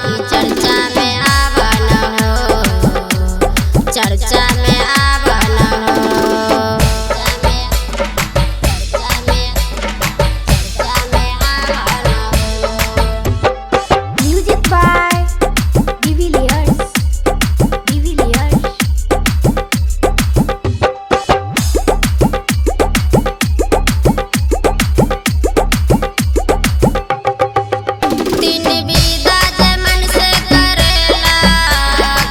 की चर्चा में आवन हो, चर्चा में आवन हो। Music by de Villiers. तीन विदा जे मन से करेला,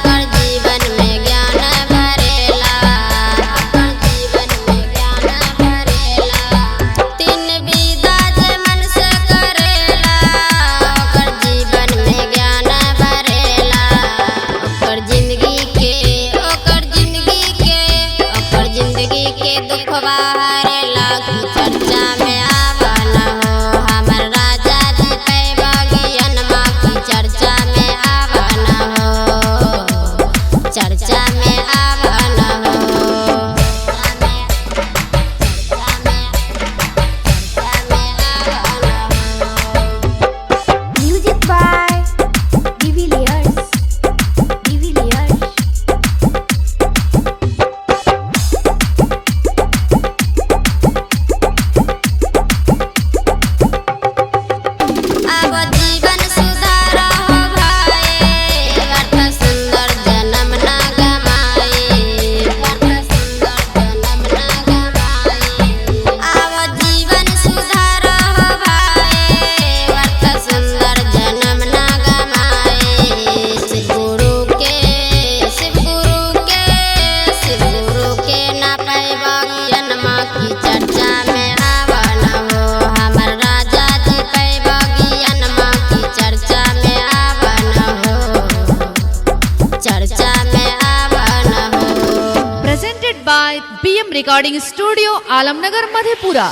कर जीवन में ज्ञान भरेला, कर जीवन में ज्ञान भरेला। तीन विदा जे मन से करेला, कर जीवन में ज्ञान भरेला। ओकर जिंदगी के, ओकर जिंदगी के, ओकर जिंदगी के दुखवा हरेला की चर्चा में आवन हो। हमर राजा जी पैबगियन माँ की चर्चा में आवन हो, चर्चा में आवन हो। Music by de Villiers. अब जीवन सुधार हो भाई, व्यर्थ सुंदर जन्म ना गमाई, व्यर्थ सुंदर जन्म ना गमाई। अब जीवन सुधार हो भाई, व्यर्थ सुंदर जन्म ना गमाई। शिव गुरु के, शिव गुरु के, शिव गुरु के ना पैबगियन माँ की चर्चा में आवन हो। हमर राजा जी पैबगियन माँ की चर्चा में आवन हो, चर्चा में आवन हो। Presented by BM Recording Studio, Alamnagar, Madhepura.